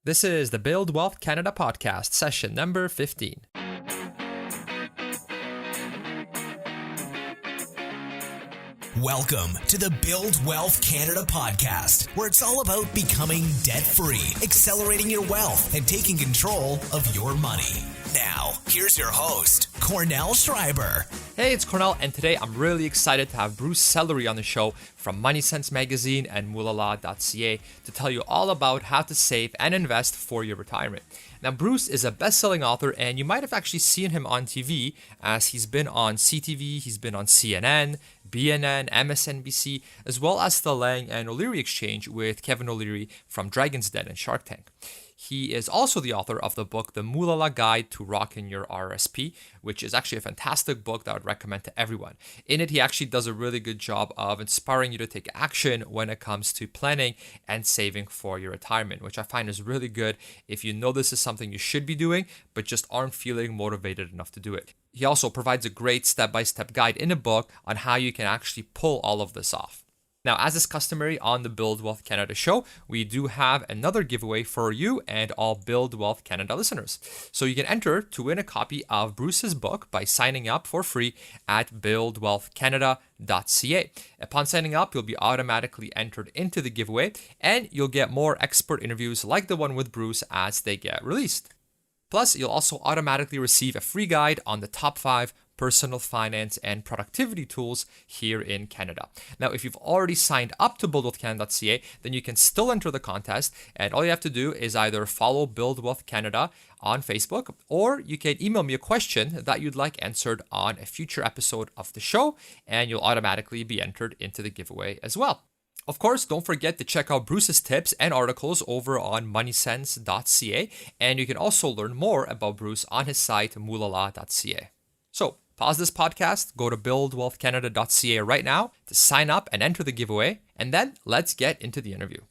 This is the Build Wealth Canada podcast, session number 15. Welcome to the Build Wealth Canada podcast, where it's all about becoming debt-free, accelerating your wealth, and taking control of your money. Now, here's your host, Cornell Schreiber. Hey, it's Cornell, and today I'm really excited to have Bruce Sellery on the show from MoneySense Magazine and Moolala.ca to tell you all about how to save and invest for your retirement. Now, Bruce is a best-selling author, and you might have actually seen him on TV, as he's been on CTV, he's been on CNN, BNN, MSNBC, as well as the Lang and O'Leary exchange with Kevin O'Leary from Dragon's Den and Shark Tank. He is also the author of the book, The Moolala Guide to Rockin Your RRSP, which is actually a fantastic book that I would recommend to everyone. In it, he actually does a really good job of inspiring you to take action when it comes to planning and saving for your retirement, which I find is really good if you know this is something you should be doing, but just aren't feeling motivated enough to do it. He also provides a great step-by-step guide in a book on how you can actually pull all of this off. Now, as is customary on the Build Wealth Canada show, we do have another giveaway for you and all Build Wealth Canada listeners. So you can enter to win a copy of Bruce's book by signing up for free at buildwealthcanada.ca. Upon signing up, you'll be automatically entered into the giveaway, and you'll get more expert interviews like the one with Bruce as they get released. Plus, you'll also automatically receive a free guide on the top 5 personal finance and productivity tools here in Canada. Now, if you've already signed up to buildwealthcanada.ca, then you can still enter the contest, and all you have to do is either follow Build Wealth Canada on Facebook, or you can email me a question that you'd like answered on a future episode of the show, and you'll automatically be entered into the giveaway as well. Of course, don't forget to check out Bruce's tips and articles over on MoneySense.ca, and you can also learn more about Bruce on his site, Moolala.ca. So, pause this podcast, go to buildwealthcanada.ca right now to sign up and enter the giveaway, and then let's get into the interview.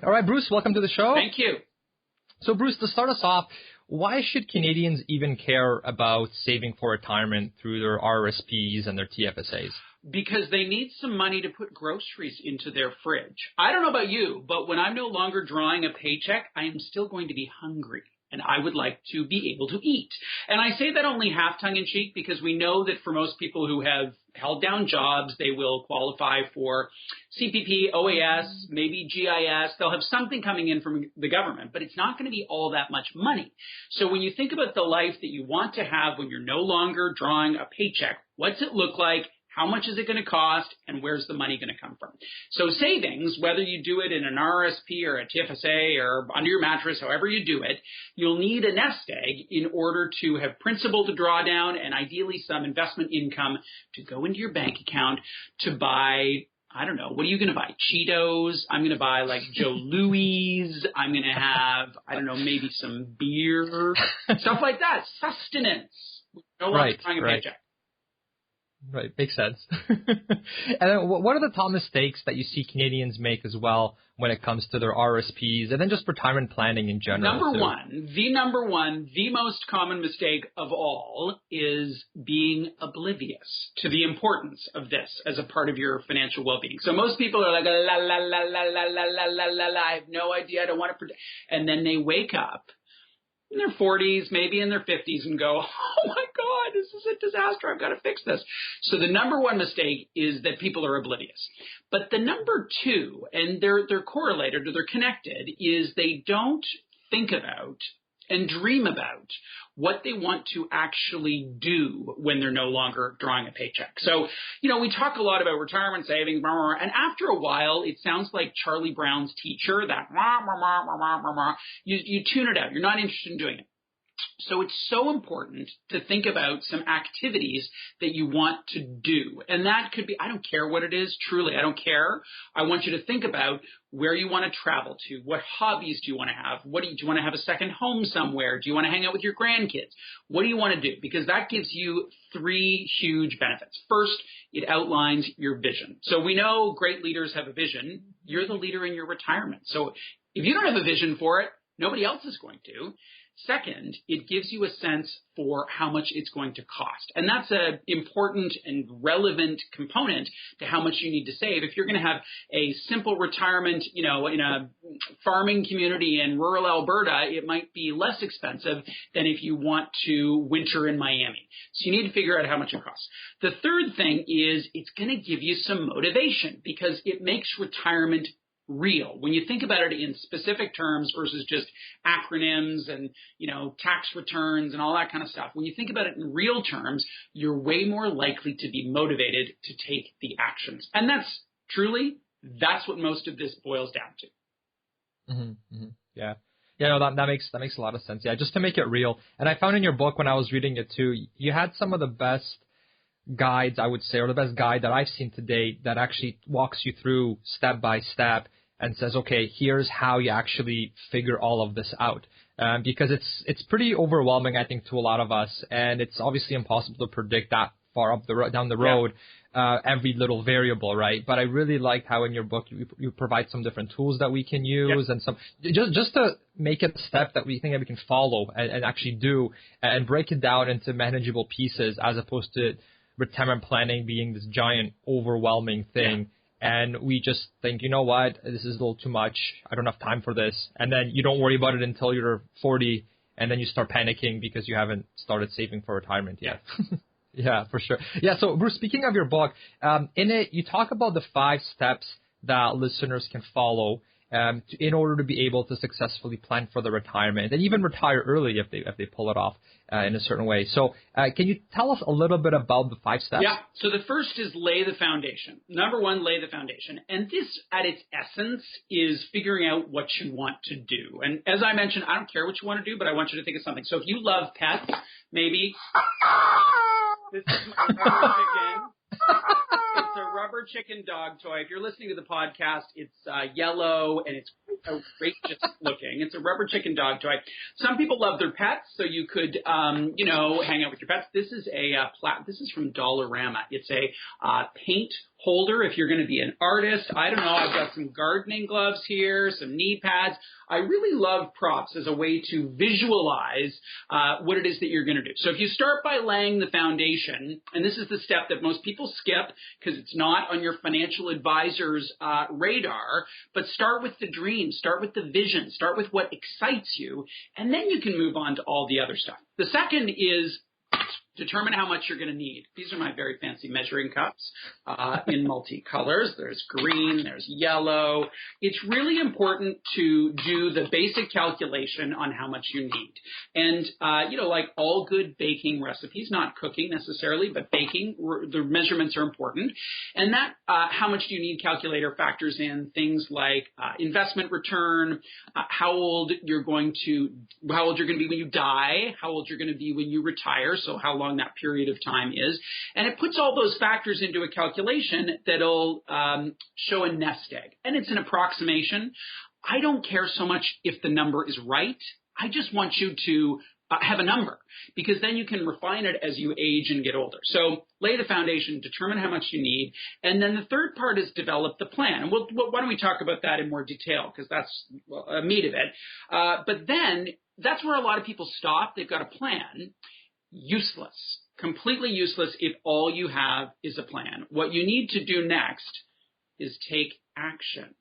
All right, Bruce, welcome to the show. Thank you. So, Bruce, to start us off, why should Canadians even care about saving for retirement through their RRSPs and their TFSAs? Because they need some money to put groceries into their fridge. I don't know about you, but when I'm no longer drawing a paycheck, I am still going to be hungry. And I would like to be able to eat. And I say that only half tongue-in-cheek because we know that for most people who have held down jobs, they will qualify for CPP, OAS, maybe GIS. They'll have something coming in from the government, but it's not going to be all that much money. So when you think about the life that you want to have when you're no longer drawing a paycheck, what's it look like? How much is it going to cost, and where's the money going to come from? So savings, whether you do it in an RRSP or a TFSA or under your mattress, however you do it, you'll need a nest egg in order to have principal to draw down and ideally some investment income to go into your bank account to buy, I don't know, what are you going to buy? Cheetos? I'm going to buy like Joe Louis. I'm going to have, I don't know, maybe some beer, stuff like that. Sustenance. No longer trying a paycheck. Right, makes sense. And then what are the top mistakes that you see Canadians make as well when it comes to their RRSPs and then just retirement planning in general? Number one, the most common mistake of all is being oblivious to the importance of this as a part of your financial well-being. So most people are like, la, la, la, la, la, la, la, la, la, I have no idea, I don't want to, and then they wake up in their 40s, maybe in their 50s, and go, oh my God, this is a disaster. I've got to fix this. So the number one mistake is that people are oblivious. But the number two, and they're correlated or they're connected, is they don't think about and dream about what they want to actually do when they're no longer drawing a paycheck. So, you know, we talk a lot about retirement savings, and after a while, it sounds like Charlie Brown's teacher, that you tune it out. You're not interested in doing it. So it's so important to think about some activities that you want to do. And that could be, I don't care what it is, truly, I don't care. I want you to think about where you want to travel to. What hobbies do you want to have? Do you want to have a second home somewhere? Do you want to hang out with your grandkids? What do you want to do? Because that gives you 3 huge benefits. First, it outlines your vision. So we know great leaders have a vision. You're the leader in your retirement. So if you don't have a vision for it, nobody else is going to. Second, it gives you a sense for how much it's going to cost. And that's an important and relevant component to how much you need to save. If you're going to have a simple retirement, in a farming community in rural Alberta, it might be less expensive than if you want to winter in Miami. So you need to figure out how much it costs. The third thing is it's going to give you some motivation because it makes retirement real. When you think about it in specific terms versus just acronyms and, tax returns and all that kind of stuff, when you think about it in real terms, you're way more likely to be motivated to take the actions. And that's what most of this boils down to. Mm-hmm, mm-hmm. Yeah. Yeah, no, that makes a lot of sense. Yeah, just to make it real. And I found in your book when I was reading it too, you had some of the best guides, I would say, or the best guide that I've seen to date that actually walks you through step by step and says, okay, here's how you actually figure all of this out. Because it's pretty overwhelming, I think, to a lot of us, and it's obviously impossible to predict that far down the road, every little variable, right? But I really liked how in your book you provide some different tools that we can use and some just to make it a step that we think that we can follow and actually do and break it down into manageable pieces as opposed to retirement planning being this giant overwhelming thing. Yeah. And we just think, you know what, this is a little too much. I don't have time for this. And then you don't worry about it until you're 40, and then you start panicking because you haven't started saving for retirement yet. Yeah, for sure. Yeah, so Bruce, speaking of your book, in it you talk about the 5 steps that listeners can follow in order to be able to successfully plan for their retirement and even retire early if they pull it off in a certain way. So can you tell us a little bit about the 5 steps? Yeah. So the first is lay the foundation. Number 1, lay the foundation. And this, at its essence, is figuring out what you want to do. And as I mentioned, I don't care what you want to do, but I want you to think of something. So if you love pets, maybe this is my rubber chicken. It's a rubber chicken dog toy. If you're listening to the podcast, it's yellow and it's outrageous looking. It's a rubber chicken dog toy. Some people love their pets, so you could, hang out with your pets. This is this is from Dollarama. It's a paint holder if you're going to be an artist. I don't know. I've got some gardening gloves here, some knee pads. I really love props as a way to visualize what it is that you're going to do. So if you start by laying the foundation, and this is the step that most people skip because it's not on your financial advisor's radar, but start with the dream, start with the vision, start with what excites you, and then you can move on to all the other stuff. The second is determine how much you're going to need. These are my very fancy measuring cups in multicolors. There's green, there's yellow. It's really important to do the basic calculation on how much you need. And, like all good baking recipes, not cooking necessarily, but baking, the measurements are important. And that how much do you need calculator factors in things like investment return, how old you're going to be when you die, how old you're going to be when you retire, so how long that period of time is. And it puts all those factors into a calculation that'll show a nest egg. And it's an approximation. I don't care so much if the number is right. I just want you to have a number, because then you can refine it as you age and get older. So lay the foundation, determine how much you need, and then the third part is develop the plan. And why don't we talk about that in more detail, because that's a meat of it. But then that's where a lot of people stop. They've got a plan. Useless, completely useless if all you have is a plan. What you need to do next is take action.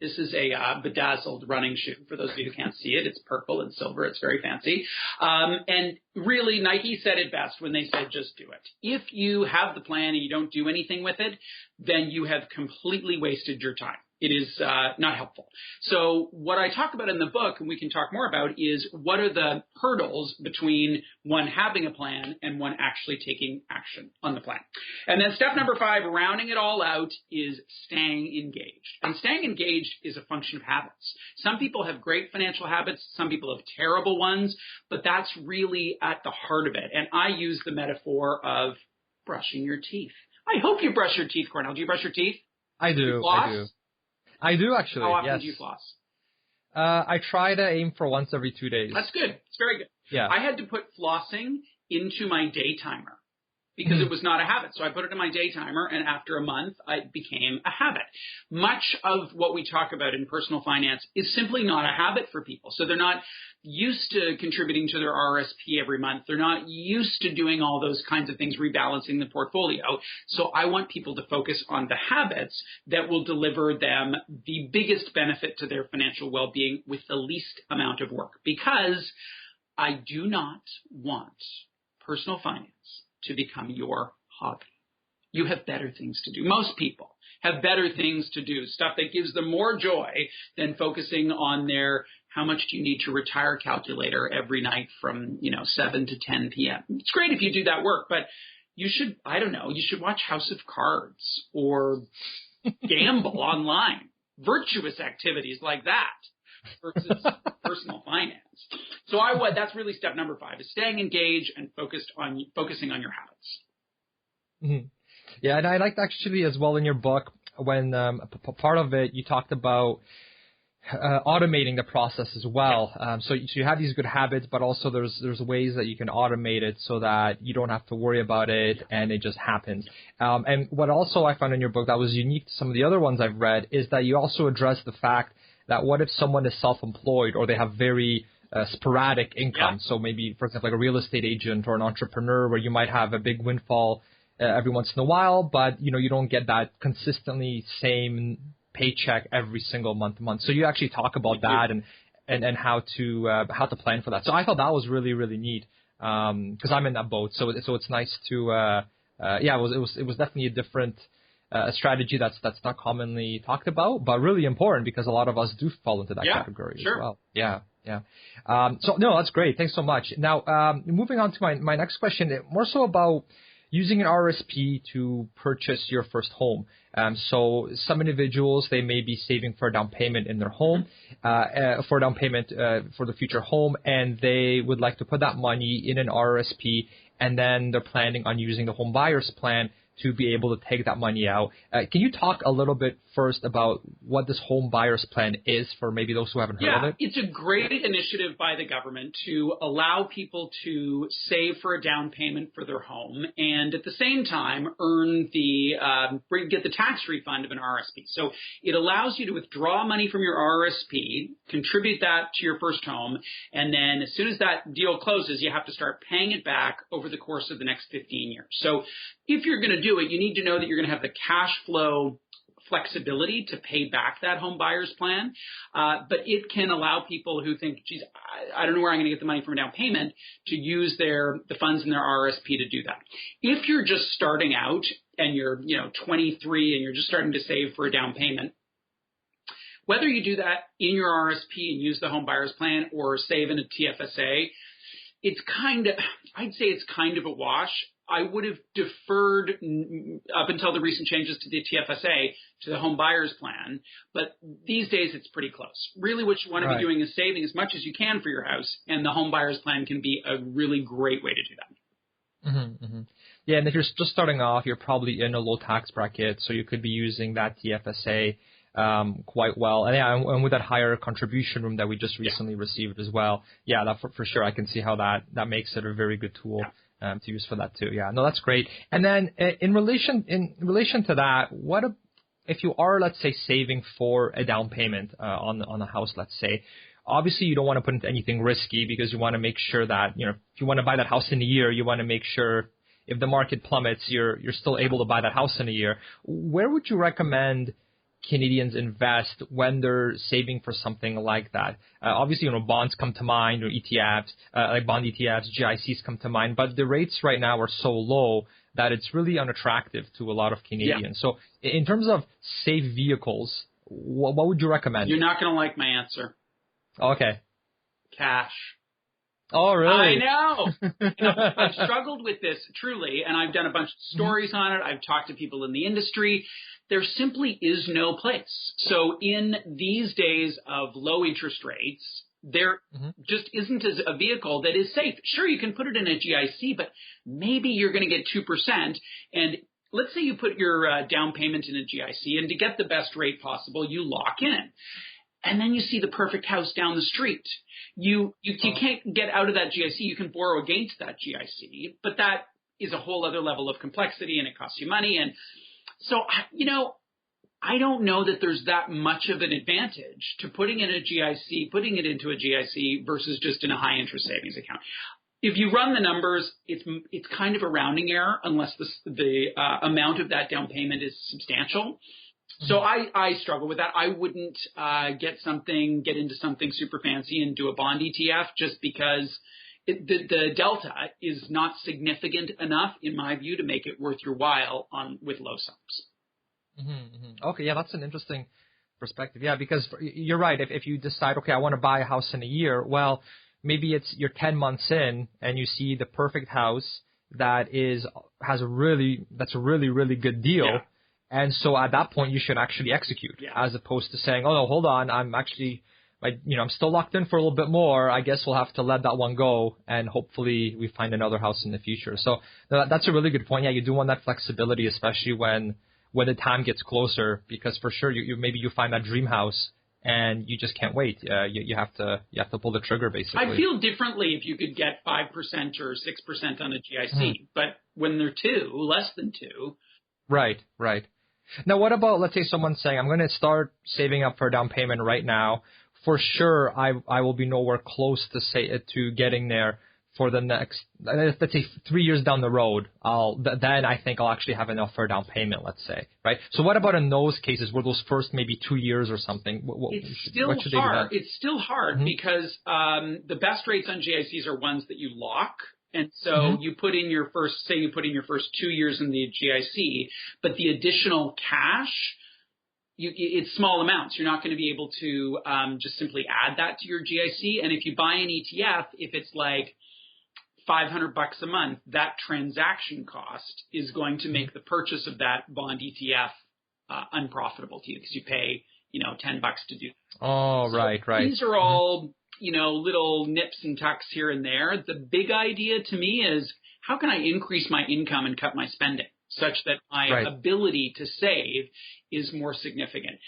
This is a bedazzled running shoe. For those of you who can't see it, it's purple and silver. It's very fancy. And really, Nike said it best when they said, just do it. If you have the plan and you don't do anything with it, then you have completely wasted your time. It is not helpful. So what I talk about in the book, and we can talk more about, is what are the hurdles between one having a plan and one actually taking action on the plan. And then step number 5, rounding it all out, is staying engaged. And staying engaged is a function of habits. Some people have great financial habits. Some people have terrible ones. But that's really at the heart of it. And I use the metaphor of brushing your teeth. I hope you brush your teeth, Cornell. Do you brush your teeth? I do. I do, actually. How often yes. do you floss? I try to aim for once every 2 days. That's good. It's very good. Yeah. I had to put flossing into my day timer because it was not a habit. So I put it in my day timer, and after a month, it became a habit. Much of what we talk about in personal finance is simply not a habit for people. So they're not used to contributing to their RRSP every month. They're not used to doing all those kinds of things, rebalancing the portfolio. So I want people to focus on the habits that will deliver them the biggest benefit to their financial well-being with the least amount of work, because I do not want personal finance to become your hobby. You have better things to do. Most people have better things to do, stuff that gives them more joy than focusing on their how much do you need to retire calculator every night from 7 to 10 p.m. It's great if you do that work, but you should, you should watch House of Cards or gamble online. Virtuous activities like that versus personal finance. So that's really step number 5, is staying engaged and focusing on your habits. Mm-hmm. Yeah, and I liked actually as well in your book when part of it you talked about automating the process as well. So you have these good habits, but also there's ways that you can automate it so that you don't have to worry about it and it just happens. And what also I found in your book that was unique to some of the other ones I've read is that you also address the fact that what if someone is self-employed or they have very sporadic income? Yeah. So maybe, for example, like a real estate agent or an entrepreneur where you might have a big windfall every once in a while, but you don't get that consistently same paycheck every single month. So you actually talk about that and how to plan for that. So I thought that was really, really neat because I'm in that boat. So it's nice to it was definitely a different strategy that's not commonly talked about, but really important because a lot of us do fall into that category as well. Yeah. So no, that's great. Thanks so much. Now, moving on to my next question, more so about using an RRSP to purchase your first home. So some individuals, they may be saving for a down payment in their home, for a down payment for the future home, and they would like to put that money in an RRSP, and then they're planning on using the home buyer's plan to be able to take that money out. Can you talk a little bit first about what this home buyer's plan is for maybe those who haven't heard of it? It's a great initiative by the government to allow people to save for a down payment for their home and at the same time get the tax refund of an RRSP. So it allows you to withdraw money from your RRSP, contribute that to your first home, and then as soon as that deal closes, you have to start paying it back over the course of the next 15 years. So if you're going to do it, you need to know that you're going to have the cash flow flexibility to pay back that home buyer's plan. But it can allow people who think, geez, I don't know where I'm going to get the money from a down payment to use the funds in their RRSP to do that. If you're just starting out and you're 23 and you're just starting to save for a down payment, whether you do that in your RRSP and use the home buyer's plan or save in a TFSA, I'd say it's kind of a wash. I would have deferred up until the recent changes to the TFSA to the home buyer's plan, but these days it's pretty close. Really what you want to be doing is saving as much as you can for your house, and the home buyer's plan can be a really great way to do that. Mm-hmm, mm-hmm. Yeah, and if you're just starting off, you're probably in a low tax bracket, so you could be using that TFSA quite well. And with that higher contribution room that we just recently received as well, that for sure, I can see how that makes it a very good tool. To use for that too. Yeah, no, that's great. And then in relation to that, what if you are, let's say, saving for a down payment on a house, let's say, obviously you don't want to put into anything risky because you want to make sure that, if you want to buy that house in a year, you want to make sure if the market plummets, you're still able to buy that house in a year. Where would you recommend Canadians invest when they're saving for something like that? Obviously, bonds come to mind, or ETFs, like bond ETFs, GICs come to mind, but the rates right now are so low that it's really unattractive to a lot of Canadians. So in terms of safe vehicles, what would you recommend? You're not going to like my answer. Okay. Cash. Oh, really? I know. I've struggled with this, truly, and I've done a bunch of stories on it. I've talked to people in the industry. There simply is no place. So in these days of low interest rates, there just isn't a vehicle that is safe. Sure, you can put it in a GIC, but maybe you're going to get 2%. And let's say you put your down payment in a GIC, and to get the best rate possible, you lock in. And then you see the perfect house down the street. You can't get out of that GIC. You can borrow against that GIC, but that is a whole other level of complexity, and it costs you money. And so, I don't know that there's that much of an advantage to putting it into a GIC versus just in a high interest savings account. If you run the numbers, it's kind of a rounding error unless the amount of that down payment is substantial. So I struggle with that. I wouldn't get into something super fancy and do a bond ETF just because the delta is not significant enough, in my view, to make it worth your while with low sums. Okay, yeah, that's an interesting perspective. Yeah, because you're right. If you decide, okay, I want to buy a house in a year, well, maybe you're 10 months in and you see the perfect house that's a really good deal. Yeah. And so at that point, you should actually execute, as opposed to saying, oh, no, hold on, I'm still locked in for a little bit more. I guess we'll have to let that one go, and hopefully we find another house in the future. So that's a really good point. Yeah, you do want that flexibility, especially when the time gets closer, because for sure maybe you find that dream house and you just can't wait. You have to pull the trigger, basically. I feel differently if you could get 5% or 6% on a GIC, but when they're less than 2. Right. Now, what about, let's say someone's saying, I'm going to start saving up for a down payment right now. For sure, I will be nowhere close to getting there for the next, let's say 3 years down the road. Then I think I'll actually have enough for a down payment, let's say, right? So what about in those cases where those first maybe 2 years or something? It's still hard. It's still hard because the best rates on GICs are ones that you lock. And so you put in your first 2 years in the GIC, but the additional cash, it's small amounts. You're not going to be able to just simply add that to your GIC. And if you buy an ETF, if it's like $500 a month, that transaction cost is going to make the purchase of that bond ETF unprofitable to you because you pay, $10 to do that. Oh, so right. These are all, little nips and tucks here and there. The big idea to me is how can I increase my income and cut my spending such that my ability to save is more significant.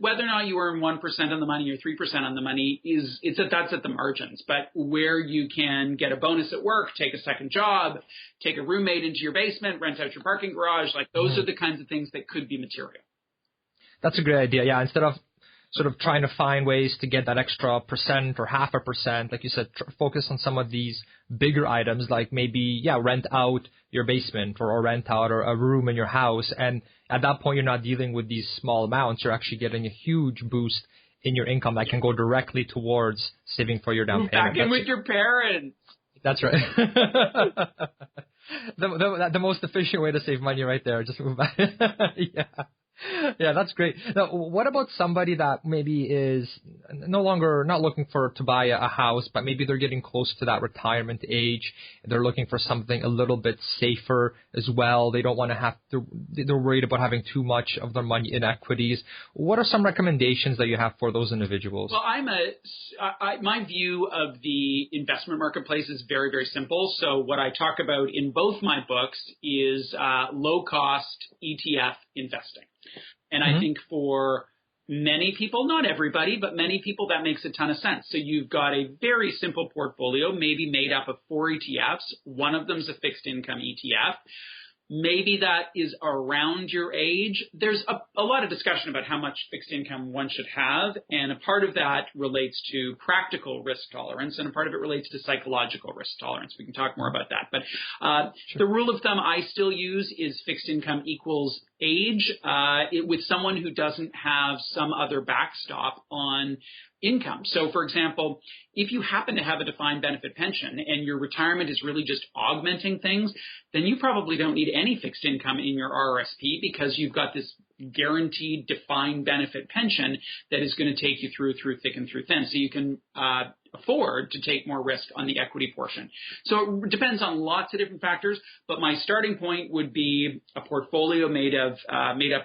Whether or not you earn 1% on the money or 3% on the money that's at the margins. But where you can get a bonus at work, take a second job, take a roommate into your basement, rent out your parking garage, like those are the kinds of things that could be material. That's a great idea. Yeah, instead of sort of trying to find ways to get that extra percent or 0.5%, like you said, focus on some of these bigger items, like maybe, rent out your basement or rent out or a room in your house. And at that point, you're not dealing with these small amounts. You're actually getting a huge boost in your income that can go directly towards saving for your down payment. Back in with your parents. That's right. the most efficient way to save money right there. Just move back. Yeah, that's great. Now, what about somebody that maybe is no longer not looking to buy a house, but maybe they're getting close to that retirement age. They're looking for something a little bit safer as well. They don't want to they're worried about having too much of their money in equities. What are some recommendations that you have for those individuals? Well, my view of the investment marketplace is very, very simple. So what I talk about in both my books is low-cost ETF investing. And I think for many people, not everybody, but many people, that makes a ton of sense. So you've got a very simple portfolio, maybe made up of 4 ETFs. One of them is a fixed income ETF. Maybe that is around your age. There's a lot of discussion about how much fixed income one should have, and a part of that relates to practical risk tolerance, and a part of it relates to psychological risk tolerance. We can talk more about that. But the rule of thumb I still use is fixed income equals age with someone who doesn't have some other backstop on income. So, for example, if you happen to have a defined benefit pension and your retirement is really just augmenting things, then you probably don't need any fixed income in your RRSP because you've got this guaranteed defined benefit pension that is going to take you through thick and through thin. So you can afford to take more risk on the equity portion. So it depends on lots of different factors, but my starting point would be a portfolio made up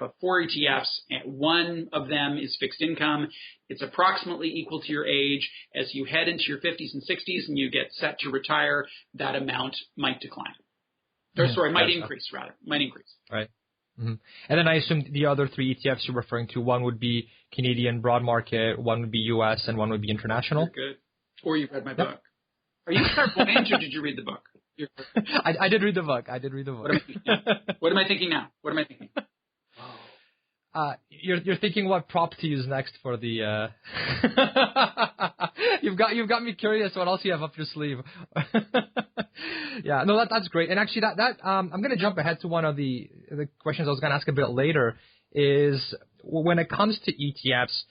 of 4 ETFs. And one of them is fixed income. It's approximately equal to your age. As you head into your 50s and 60s and you get set to retire, that amount might decline. Might increase. Right. Mm-hmm. And then I assume the other 3 ETFs you're referring to, one would be Canadian broad market, one would be U.S., and one would be international. You're good. Or you've read my book. Are you clairvoyant or did you read the book? I did read the book. What am I thinking now? What am I thinking? You're thinking what prop to use next for the. You've got me curious. What else you have up your sleeve? Yeah, no, that's great. And actually, I'm going to jump ahead to one of the questions I was going to ask a bit later. Is when it comes to ETFs,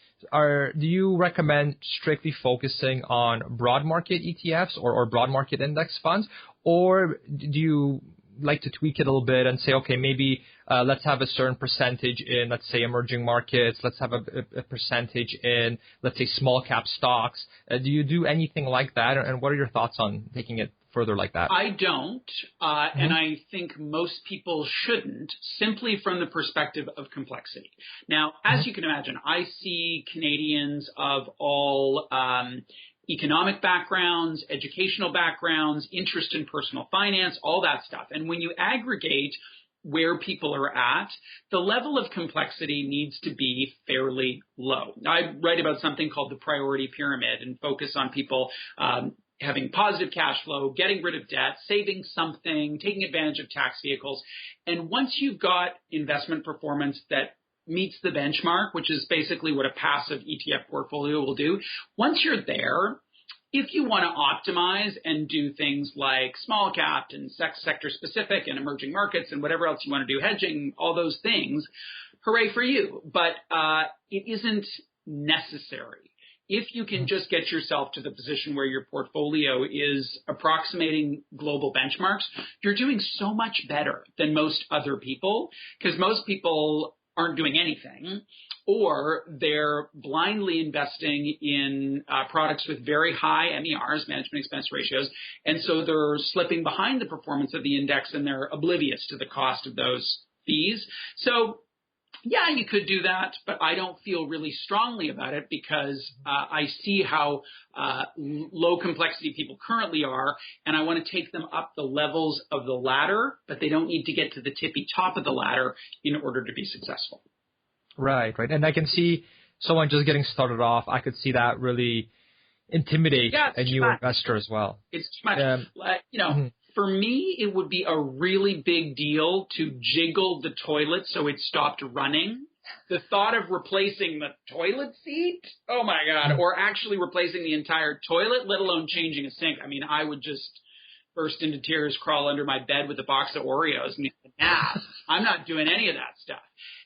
do you recommend strictly focusing on broad market ETFs or broad market index funds, or do you like to tweak it a little bit and say, okay, maybe let's have a certain percentage in, let's say, emerging markets. Let's have a percentage in, let's say, small cap stocks. Do you do anything like that? And what are your thoughts on taking it further like that? I don't, and I think most people shouldn't, simply from the perspective of complexity. Now, as you can imagine, I see Canadians of all economic backgrounds, educational backgrounds, interest in personal finance, all that stuff. And when you aggregate where people are at, the level of complexity needs to be fairly low. I write about something called the priority pyramid and focus on people having positive cash flow, getting rid of debt, saving something, taking advantage of tax vehicles. And once you've got investment performance that meets the benchmark, which is basically what a passive ETF portfolio will do, once you're there, if you want to optimize and do things like small cap and sector specific and emerging markets and whatever else you want to do, hedging, all those things, hooray for you. But it isn't necessary. If you can just get yourself to the position where your portfolio is approximating global benchmarks, you're doing so much better than most other people, because most people aren't doing anything, or they're blindly investing in products with very high MERs, management expense ratios, and so they're slipping behind the performance of the index and they're oblivious to the cost of those fees. So yeah, you could do that, but I don't feel really strongly about it because I see how low complexity people currently are, and I want to take them up the levels of the ladder, but they don't need to get to the tippy top of the ladder in order to be successful. Right. And I can see someone just getting started off. I could see that really intimidate a new investor as well. It's too much. For me, it would be a really big deal to jiggle the toilet so it stopped running. The thought of replacing the toilet seat, oh my God, or actually replacing the entire toilet, let alone changing a sink. I mean, I would just burst into tears, crawl under my bed with a box of Oreos, and nah, I'm not doing any of that stuff.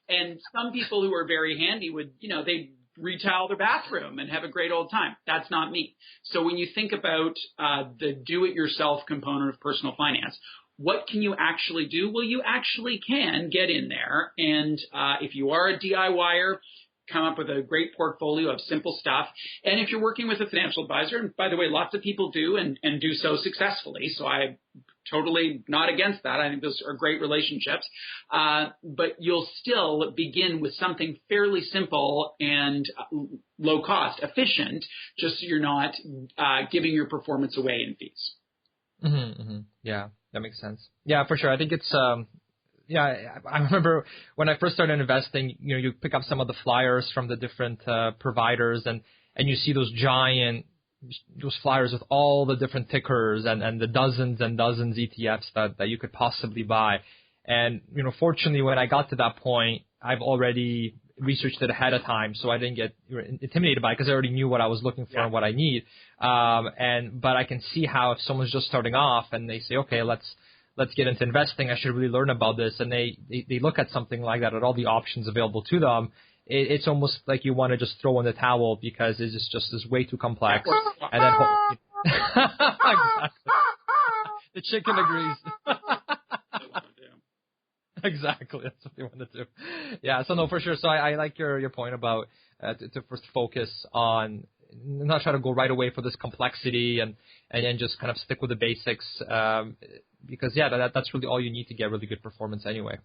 And some people who are very handy would, they'd retile their bathroom and have a great old time. That's not me. So when you think about the do-it-yourself component of personal finance, what can you actually do? Well, you actually can get in there. And if you are a DIYer, come up with a great portfolio of simple stuff. And if you're working with a financial advisor, and by the way, lots of people do and do so successfully, so I'm totally not against that. I think those are great relationships. But you'll still begin with something fairly simple and low cost, efficient, just so you're not giving your performance away in fees. Yeah, that makes sense. Yeah, for sure. I think it's I remember when I first started investing, you pick up some of the flyers from the different providers and you see those flyers with all the different tickers and the dozens and dozens ETFs that you could possibly buy. And, fortunately, when I got to that point, I've already researched it ahead of time, so I didn't get intimidated by it because I already knew what I was looking for and what I need. But I can see how if someone's just starting off and they say, okay, let's get into investing, I should really learn about this. And they look at something like that, at all the options available to them. It's almost like you want to just throw in the towel because it's just way too complex. And then exactly. The chicken agrees. Exactly. That's what they want to do. Yeah. So no, for sure. So I like your point about to first focus on not try to go right away for this complexity and then just kind of stick with the basics. Because that's really all you need to get really good performance anyway.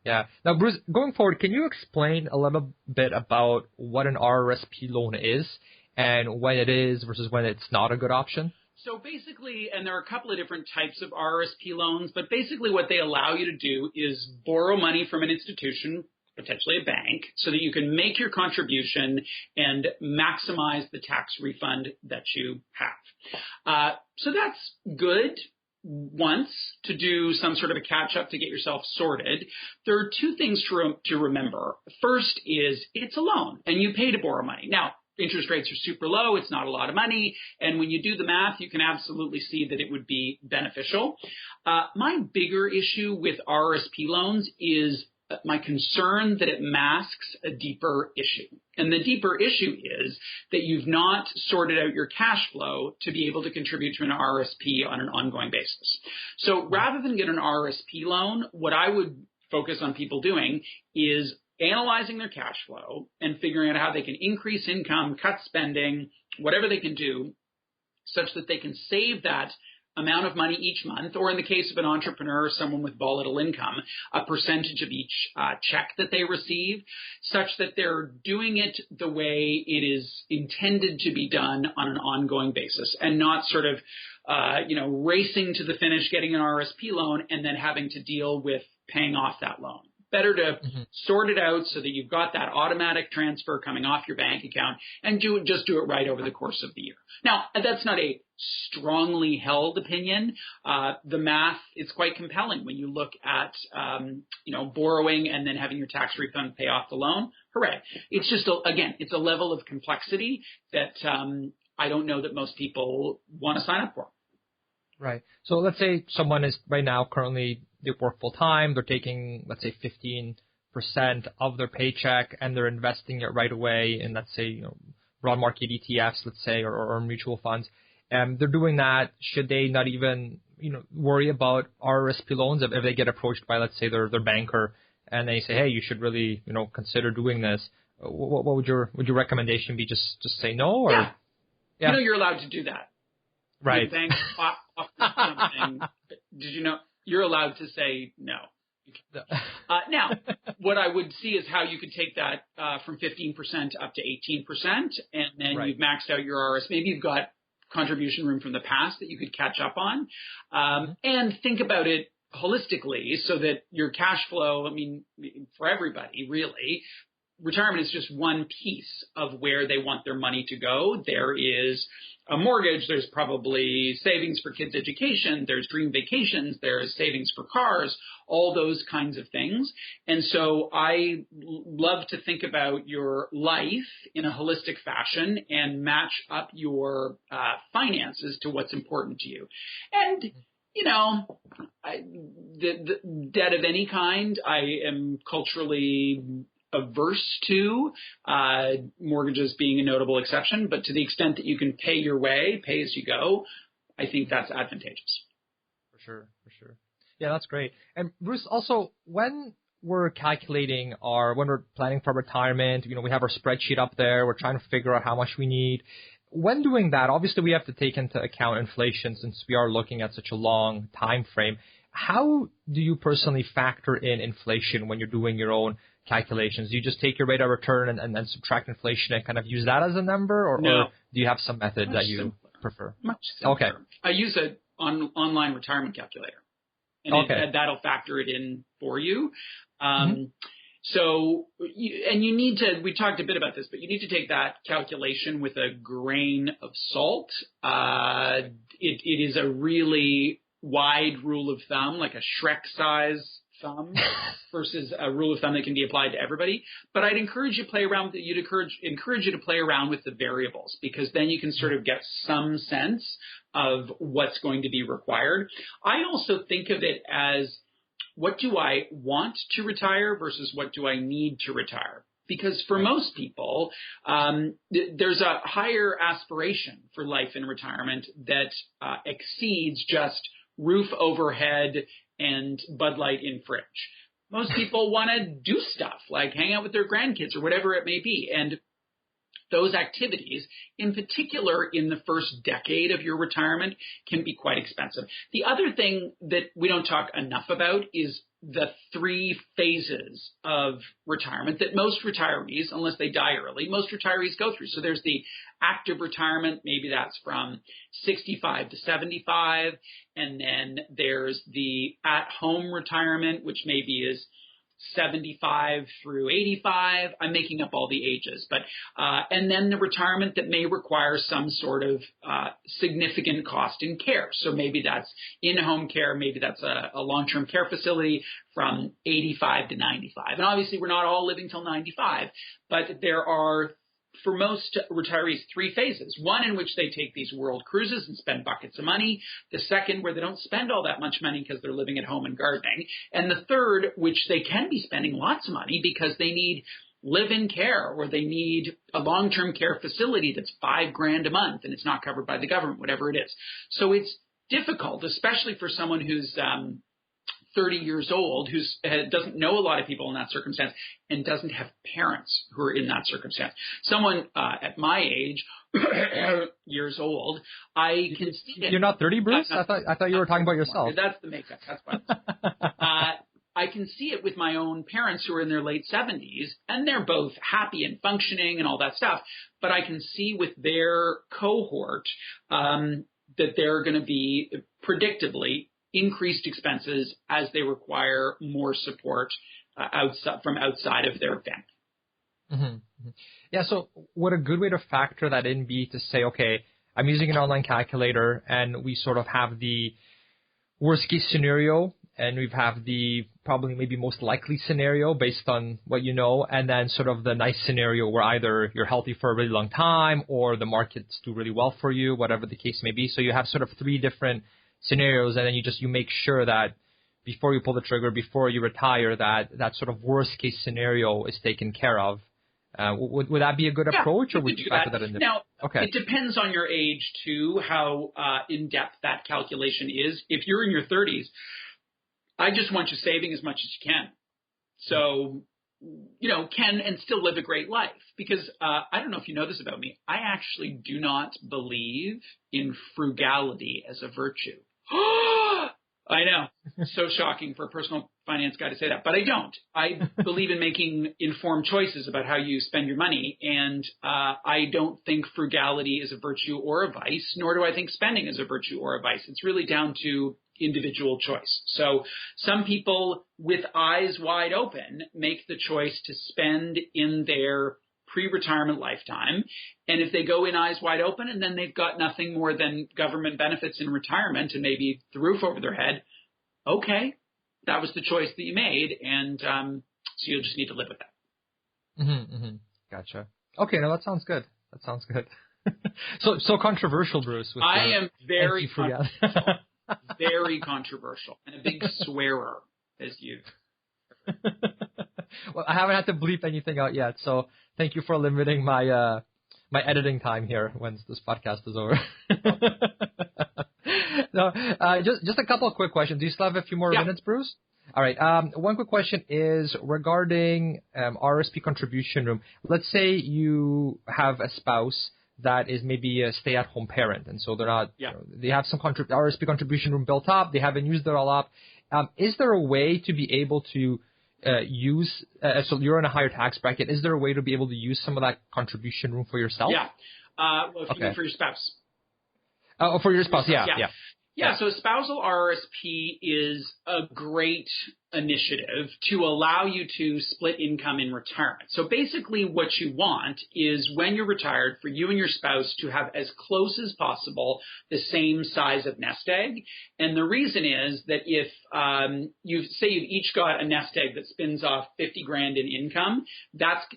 Yeah. Now, Bruce, going forward, can you explain a little bit about what an RRSP loan is and when it is versus when it's not a good option? So basically, and there are a couple of different types of RRSP loans, but basically what they allow you to do is borrow money from an institution, potentially a bank, so that you can make your contribution and maximize the tax refund that you have. So that's good. once to do some sort of a catch-up to get yourself sorted, there are two things to remember. First is it's a loan, and you pay to borrow money. Now, interest rates are super low. It's not a lot of money. And when you do the math, you can absolutely see that it would be beneficial. My bigger issue with RRSP loans is my concern that it masks a deeper issue. And the deeper issue is that you've not sorted out your cash flow to be able to contribute to an RRSP on an ongoing basis. So rather than get an RRSP loan, what I would focus on people doing is analyzing their cash flow and figuring out how they can increase income, cut spending, whatever they can do, such that they can save that amount of money each month, or in the case of an entrepreneur or someone with volatile income, a percentage of each check that they receive, such that they're doing it the way it is intended to be done on an ongoing basis, and not sort of racing to the finish, getting an RRSP loan, and then having to deal with paying off that loan. Better to sort it out so that you've got that automatic transfer coming off your bank account, and just do it right over the course of the year. Now, that's not a strongly held opinion. The math is quite compelling when you look at borrowing and then having your tax refund pay off the loan. Hooray! It's just it's a level of complexity that I don't know that most people want to sign up for. Right. So let's say someone is right now currently, they work full time, they're taking, let's say, 15% of their paycheck, and they're investing it right away in, let's say, broad market ETFs, let's say, or mutual funds. And they're doing that. Should they not even, worry about RRSP loans if they get approached by, let's say, their banker, and they say, hey, you should really, consider doing this? What would your recommendation be? Just say no, or yeah. You're allowed to do that. Right. The bank offers something. Did you know you're allowed to say no? Now, what I would see is how you could take that from 15% up to 18%, and then you've maxed out your RRS. Maybe you've got contribution room from the past that you could catch up on, and think about it holistically so that your cash flow, for everybody really, retirement is just one piece of where they want their money to go. There is a mortgage, there's probably savings for kids' education, there's dream vacations, there's savings for cars, all those kinds of things. And so I love to think about your life in a holistic fashion and match up your finances to what's important to you. And the debt of any kind, I am culturally averse to, mortgages being a notable exception, but to the extent that you can pay your way, pay as you go, I think that's advantageous. For sure. Yeah, that's great. And Bruce, also, when we're calculating when we're planning for retirement, we have our spreadsheet up there, we're trying to figure out how much we need. When doing that, obviously we have to take into account inflation since we are looking at such a long time frame. How do you personally factor in inflation when you're doing your own calculations? Do you just take your rate of return and then subtract inflation and kind of use that as a number, or do you have some method that you prefer? Much simpler. Okay. I use an online retirement calculator, and that'll factor it in for you. So, you need to, we talked a bit about this, but you need to take that calculation with a grain of salt. It is a really wide rule of thumb, like a Shrek size thumb versus a rule of thumb that can be applied to everybody. But I'd encourage you to play around encourage you to play around with the variables, because then you can sort of get some sense of what's going to be required. I also think of it as, what do I want to retire versus what do I need to retire? Because for most people, there's a higher aspiration for life in retirement that exceeds just roof overhead and Bud Light in fridge. Most people want to do stuff like hang out with their grandkids or whatever it may be. And those activities, in particular in the first decade of your retirement, can be quite expensive. The other thing that we don't talk enough about is the 3 phases of retirement that most retirees, unless they die early, most retirees go through. So there's the active retirement, maybe that's from 65 to 75. And then there's the at-home retirement, which maybe is 75 through 85. I'm making up all the ages, but and then the retirement that may require some sort of significant cost in care. So maybe that's in-home care, maybe that's a long-term care facility from 85 to 95. And obviously, we're not all living till 95, but there are, for most retirees, 3 phases. One in which they take these world cruises and spend buckets of money. The second, where they don't spend all that much money because they're living at home and gardening. And the third, which they can be spending lots of money because they need live-in care, or they need a long-term care facility that's $5,000 a month and it's not covered by the government, whatever it is. So it's difficult, especially for someone who's 30 years old, who doesn't know a lot of people in that circumstance and doesn't have parents who are in that circumstance. Someone at my age, years old, I can see it. You're not 30, Bruce? I thought you were talking about yourself. That's the makeup. That's what I can see it with my own parents who are in their late 70s, and they're both happy and functioning and all that stuff. But I can see with their cohort that they're going to be predictably increased expenses as they require more support from outside of their family. Mm-hmm. Yeah, so would a good way to factor that in be to say, okay, I'm using an online calculator, and we sort of have the worst case scenario, and we have the probably maybe most likely scenario based on what you know, and then sort of the nice scenario where either you're healthy for a really long time or the markets do really well for you, whatever the case may be. So you have sort of 3 different scenarios, and then you make sure that before you pull the trigger, before you retire, that sort of worst case scenario is taken care of. Would that be a good approach, or would you factor that in? Now, okay. It depends on your age too, how in depth that calculation is. If you're in your 30s, I just want you saving as much as you can. So, can and still live a great life. Because I don't know if you know this about me. I actually do not believe in frugality as a virtue. I know. So shocking for a personal finance guy to say that. But I don't. I believe in making informed choices about how you spend your money. And I don't think frugality is a virtue or a vice, nor do I think spending is a virtue or a vice. It's really down to individual choice. So some people with eyes wide open make the choice to spend in their pre-retirement lifetime. And if they go in eyes wide open and then they've got nothing more than government benefits in retirement and maybe the roof over their head, okay, that was the choice that you made. And so you'll just need to live with that. Mm-hmm, mm-hmm. Gotcha. Okay, no, that sounds good. That sounds good. so controversial, Bruce. With I am very controversial. Very controversial, and a big swearer, as you. Well, I haven't had to bleep anything out yet, so thank you for limiting my my editing time here once this podcast is over. No, just a couple of quick questions. Do you still have a few more minutes, Bruce? All right. One quick question is regarding RRSP contribution room. Let's say you have a spouse that is maybe a stay-at-home parent, and so they're not. They have some RRSP contribution room built up. They haven't used it all up. Is there a way to be able to use? So you're in a higher tax bracket. Is there a way to be able to use some of that contribution room for yourself? Yeah. Well, if you mean for your spouse. Oh, for your spouse. Yeah. So spousal RRSP is a great initiative to allow you to split income in retirement. So basically what you want is when you're retired for you and your spouse to have as close as possible the same size of nest egg. And the reason is that if you've each got a nest egg that spins off $50,000 in income,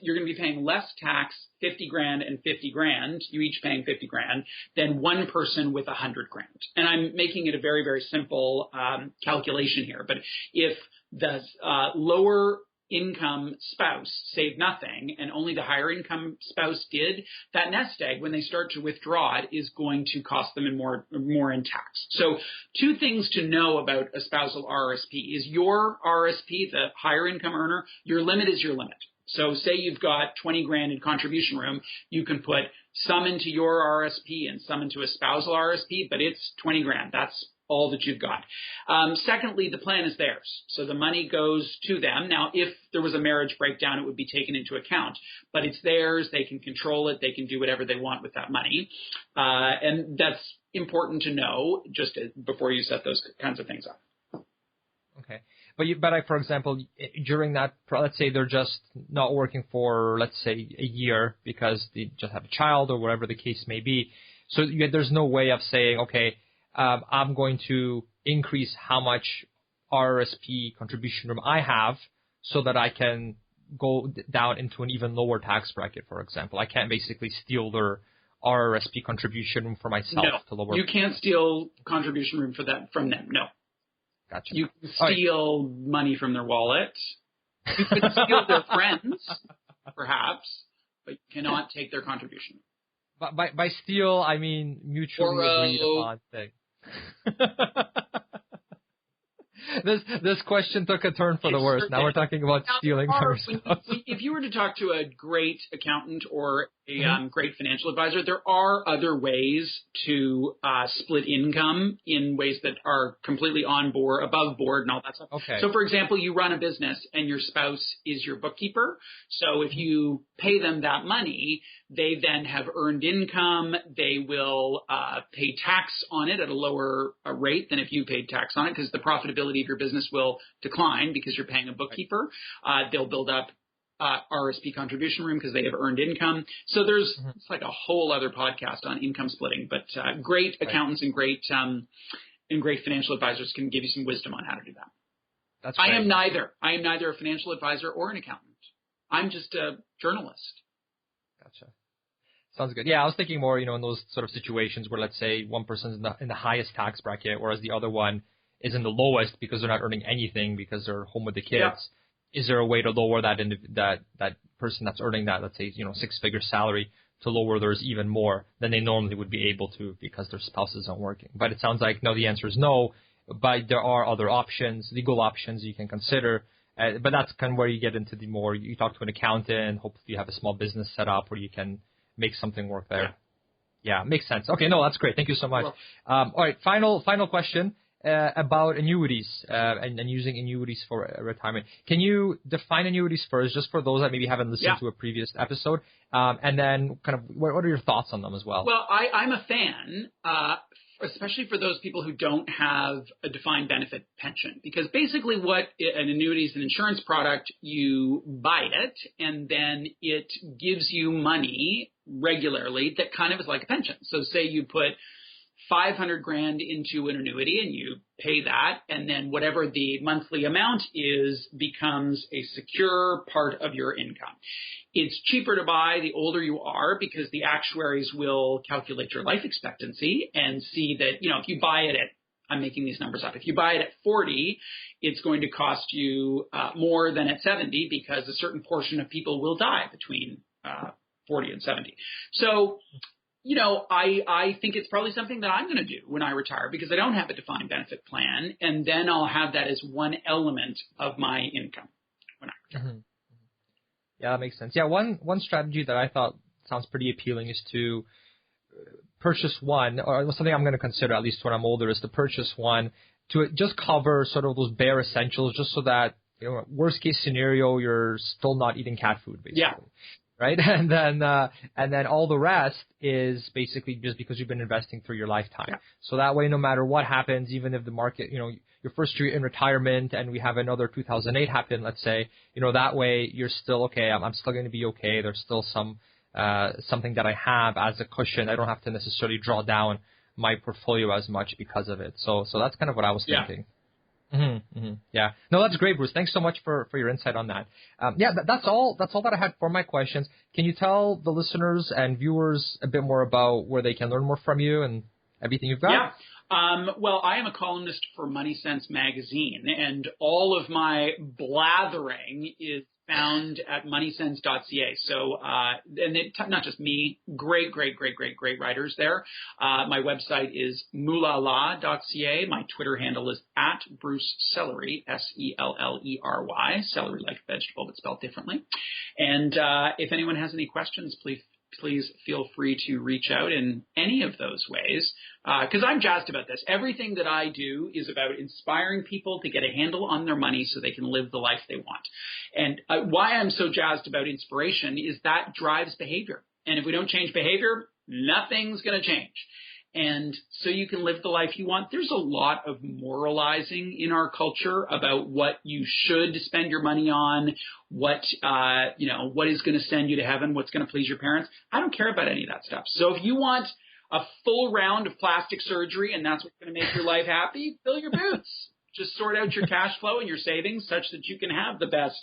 you're going to be paying less tax, $50,000 and $50,000, you each paying $50,000, than one person with $100,000. And I'm making it a very, very simple calculation here. But if the lower income spouse saved nothing and only the higher income spouse did, that nest egg, when they start to withdraw it, is going to cost them more in tax. So 2 things to know about a spousal RRSP is your RRSP, the higher income earner, your limit is your limit. So say you've got $20,000 in contribution room, you can put some into your RRSP and some into a spousal RRSP, but it's $20,000. That's all that you've got. Secondly, the plan is theirs. So the money goes to them. Now, if there was a marriage breakdown, it would be taken into account. But it's theirs. They can control it. They can do whatever they want with that money. And that's important to know just before you set those kinds of things up. Okay. But for example, during that, let's say they're just not working for, let's say, a year because they just have a child or whatever the case may be. So there's no way of saying, okay, I'm going to increase how much RRSP contribution room I have so that I can go down into an even lower tax bracket, for example. I can't basically steal their RRSP contribution room for myself to lower. You can't steal contribution room from them. No. Gotcha. You can steal money from their wallet. You could steal their friends, perhaps, but you cannot take their contribution. But by steal, I mean mutually agreed upon thing. This question took a turn for the worse. Now we're talking about stealing ourselves. If you were to talk to a great accountant or a great financial advisor, there are other ways to split income in ways that are completely on board, above board, and all that stuff. Okay. So, for example, you run a business and your spouse is your bookkeeper. So if you pay them that money, they then have earned income. They will pay tax on it at a lower rate than if you paid tax on it, because the profitability of your business will decline because you're paying a bookkeeper. They'll build up RRSP contribution room because they have earned income. So there's it's like a whole other podcast on income splitting. But great accountants and great financial advisors can give you some wisdom on how to do that. That's great. I am neither a financial advisor or an accountant. I'm just a journalist. Gotcha. Sounds good. Yeah, I was thinking more, in those sort of situations where, let's say, one person's in the highest tax bracket, whereas the other one is in the lowest because they're not earning anything because they're home with the kids. Yeah. Is there a way to lower that person that's earning that, let's say, six-figure salary, to lower theirs even more than they normally would be able to because their spouses aren't working? But it sounds like no. The answer is no. But there are other options, legal options you can consider. But that's kind of where you get into the more, you talk to an accountant, hopefully you have a small business set up where you can make something work there. Yeah, makes sense. Okay, no, that's great. Thank you so much. All right, final question about annuities and using annuities for retirement. Can you define annuities first, just for those that maybe haven't listened to a previous episode, and then kind of what are your thoughts on them as well? Well, I'm a fan, especially for those people who don't have a defined benefit pension, because basically what an annuity is, an insurance product, you buy it and then it gives you money regularly that kind of is like a pension. So say you put $500,000 into an annuity and you pay that, and then whatever the monthly amount is becomes a secure part of your income. It's cheaper to buy the older you are because the actuaries will calculate your life expectancy and see that, if you buy it at, I'm making these numbers up, if you buy it at 40, it's going to cost you more than at 70 because a certain portion of people will die between 40 and 70. So, I think it's probably something that I'm going to do when I retire because I don't have a defined benefit plan, and then I'll have that as one element of my income when I retire. Yeah, that makes sense. Yeah, one strategy that I thought sounds pretty appealing is to purchase one, or something I'm going to consider at least when I'm older, is to purchase one to just cover sort of those bare essentials, just so that, worst case scenario, you're still not eating cat food, basically. Yeah. Right? And then all the rest is basically just because you've been investing through your lifetime. Yeah. So that way, no matter what happens, even if the market, your first year in retirement and we have another 2008 happen, let's say, that way you're still okay. I'm still going to be okay. There's still something that I have as a cushion. I don't have to necessarily draw down my portfolio as much because of it. So that's kind of what I was thinking. Yeah. No, that's great, Bruce. Thanks so much for your insight on that. That's all that I had for my questions. Can you tell the listeners and viewers a bit more about where they can learn more from you and everything you've got? Yeah. Well, I am a columnist for MoneySense Magazine, and all of my blathering is found at MoneySense.ca. So, and not just me, great writers there. My website is Moolala.ca. My Twitter handle is at Bruce Sellery, Sellery, celery like a vegetable but spelled differently. And if anyone has any questions, please feel free to reach out in any of those ways, because I'm jazzed about this. Everything that I do is about inspiring people to get a handle on their money so they can live the life they want. And why I'm so jazzed about inspiration is that drives behavior. And if we don't change behavior, nothing's going to change. And so you can live the life you want. There's a lot of moralizing in our culture about what you should spend your money on, what is going to send you to heaven, what's going to please your parents. I don't care about any of that stuff. So if you want a full round of plastic surgery and that's what's going to make your life happy, fill your boots. Just sort out your cash flow and your savings such that you can have the best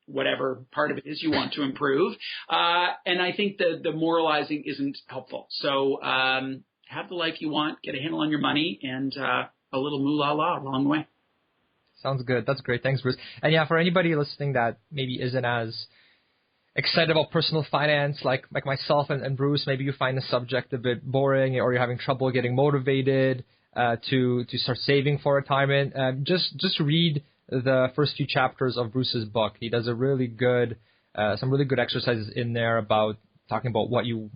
whatever part of it is you want to improve. And I think the moralizing isn't helpful. So have the life you want, get a handle on your money, and a little moolah along the way. Sounds good. That's great. Thanks, Bruce. And yeah, for anybody listening that maybe isn't as excited about personal finance like myself and Bruce, maybe you find the subject a bit boring or you're having trouble getting motivated to start saving for retirement, just read the first few chapters of Bruce's book. He does some really good exercises in there about talking about what you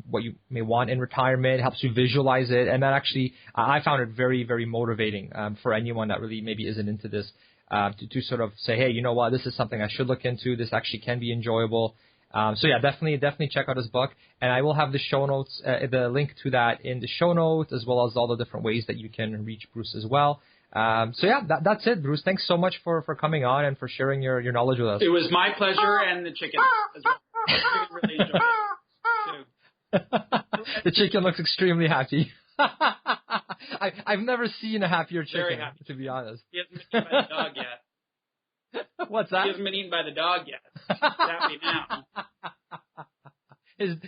may want in retirement, helps you visualize it, and that actually I found it very, very motivating for anyone that really maybe isn't into this to sort of say, hey, you know what, this is something I should look into. This actually can be enjoyable. So yeah, definitely check out his book, and I will have the show notes, the link to that in the show notes, as well as all the different ways that you can reach Bruce as well. So yeah, that's it, Bruce. Thanks so much for coming on and for sharing your knowledge with us. It was my pleasure, and the chicken as well. The chicken really enjoyed it. The chicken looks extremely happy. I've never seen a happier chicken, to be honest. He hasn't been eaten by the dog yet. What's that? He hasn't been eaten by the dog yet. He's happy now.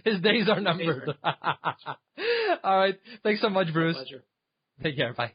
His days are numbered. All right. Thanks so much, Bruce. My pleasure. Take care. Bye.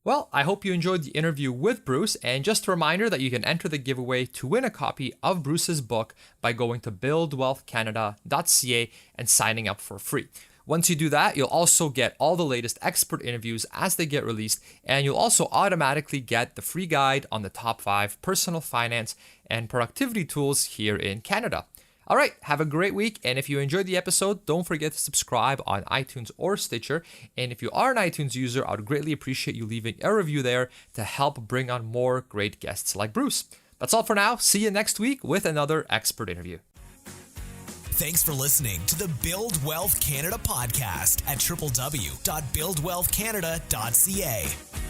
Well, I hope you enjoyed the interview with Bruce, and just a reminder that you can enter the giveaway to win a copy of Bruce's book by going to buildwealthcanada.ca and signing up for free. Once you do that, you'll also get all the latest expert interviews as they get released, and you'll also automatically get the free guide on the top 5 personal finance and productivity tools here in Canada. All right, have a great week, and if you enjoyed the episode, don't forget to subscribe on iTunes or Stitcher, and if you are an iTunes user, I would greatly appreciate you leaving a review there to help bring on more great guests like Bruce. That's all for now. See you next week with another expert interview. Thanks for listening to the Build Wealth Canada podcast at www.buildwealthcanada.ca.